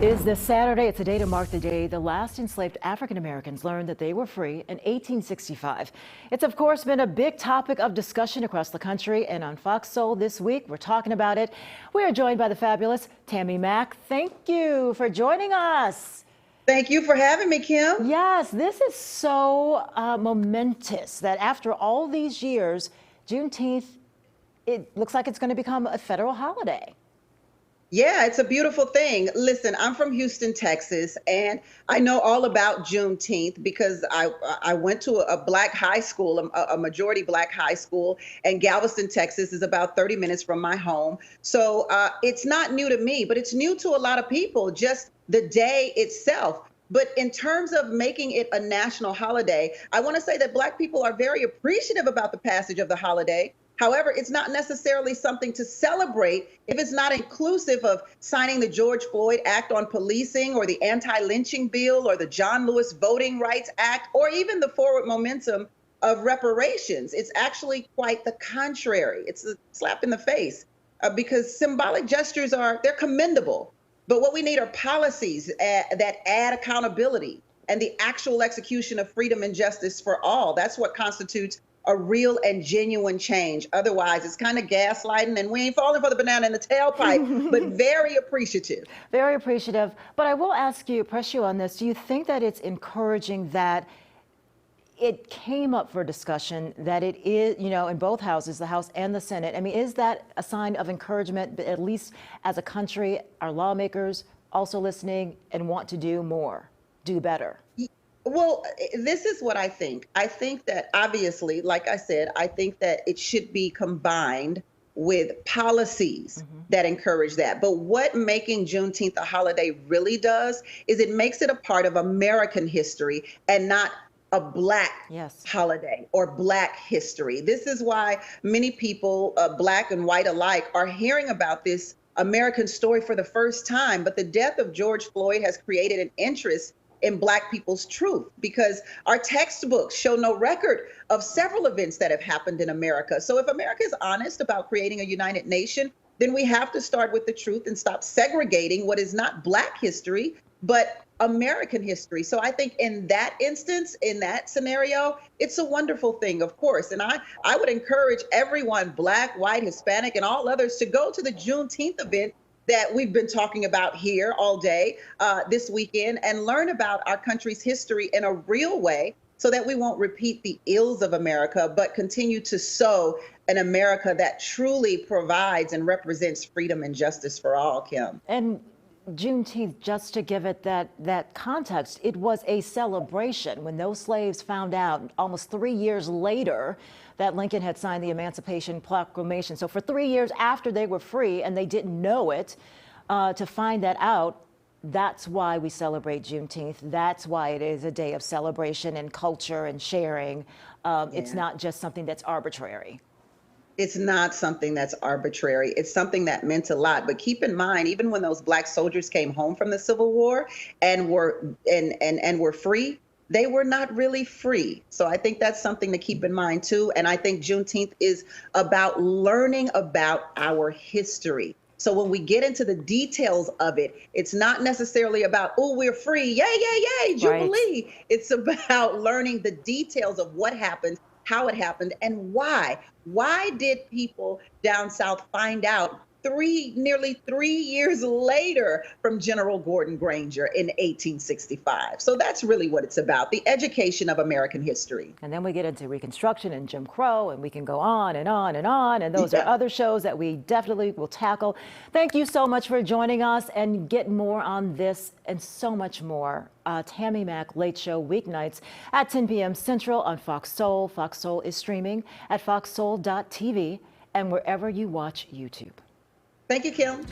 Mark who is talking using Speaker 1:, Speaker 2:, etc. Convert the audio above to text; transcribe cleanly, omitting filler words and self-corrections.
Speaker 1: Is this Saturday. It's a day to mark the day the last enslaved African Americans learned that they were free in 1865. It's, of course, been a big topic of discussion across the country, and on Fox Soul this week, we're talking about it. We are joined by the fabulous Tammi Mac. Thank you for joining us.
Speaker 2: Thank you for having me, Kim.
Speaker 1: Yes, this is so momentous that after all these years, Juneteenth, it looks like it's going to become a federal holiday.
Speaker 2: Yeah, it's a beautiful thing. Listen, I'm from Houston, Texas, and I know all about Juneteenth because I went to a black high school, a majority black high school, and Galveston, Texas is about 30 minutes from my home. So it's not new to me, but it's new to a lot of people, just the day itself. But in terms of making it a national holiday, I want to say that Black people are very appreciative about the passage of the holiday. However, it's not necessarily something to celebrate if it's not inclusive of signing the George Floyd Act on policing or the anti-lynching bill or the John Lewis Voting Rights Act or even the forward momentum of reparations. It's actually quite the contrary. It's a slap in the face because symbolic gestures they're commendable. But what we need are policies that add accountability and the actual execution of freedom and justice for all. That's what constitutes a real and genuine change. Otherwise, it's kind of gaslighting, and we ain't falling for the banana in the tailpipe, but very appreciative.
Speaker 1: Very appreciative. But I will press you on this. Do you think that it's encouraging that it came up for discussion, that it is, in both houses, the House and the Senate? I mean, is that a sign of encouragement, at least as a country, our lawmakers also listening and want to do more, do better?
Speaker 2: Well, this is what I think. I think that obviously, like I said, I think that it should be combined with policies that encourage that. But what making Juneteenth a holiday really does is it makes it a part of American history and not a Black holiday or Black history. This is why many people, Black and white alike, are hearing about this American story for the first time. But the death of George Floyd has created an interest in Black people's truth, because our textbooks show no record of several events that have happened in America. So if America is honest about creating a united nation, then we have to start with the truth and stop segregating what is not Black history, but American history. So I think in that instance, in that scenario, it's a wonderful thing, of course. And I would encourage everyone, Black, white, Hispanic, and all others, to go to the Juneteenth event that we've been talking about here all day this weekend and learn about our country's history in a real way so that we won't repeat the ills of America, but continue to sow an America that truly provides and represents freedom and justice for all, Kim.
Speaker 1: And Juneteenth, just to give it that context, it was a celebration when those slaves found out almost 3 years later that Lincoln had signed the Emancipation Proclamation. So for 3 years after they were free and they didn't know it, to find that out, that's why we celebrate Juneteenth. That's why it is a day of celebration and culture and sharing. It's not just something that's arbitrary.
Speaker 2: It's not something that's arbitrary. It's something that meant a lot. But keep in mind, even when those Black soldiers came home from the Civil War and were free, they were not really free. So I think that's something to keep in mind too. And I think Juneteenth is about learning about our history. So when we get into the details of it, it's not necessarily about, oh, we're free, yay, yay, yay, Jubilee. Right. It's about learning the details of what happened, how it happened, and why. Why did people down South find out nearly 3 years later from General Gordon Granger in 1865? So that's really what it's about, the education of American history.
Speaker 1: And then we get into Reconstruction and Jim Crow, and we can go on and on and on. And those are other shows that we definitely will tackle. Thank you so much for joining us, and get more on this and so much more. Tammi Mac Late Show weeknights at 10 p.m. Central on Fox Soul. Fox Soul is streaming at foxsoul.tv and wherever you watch YouTube.
Speaker 2: Thank you, Kim.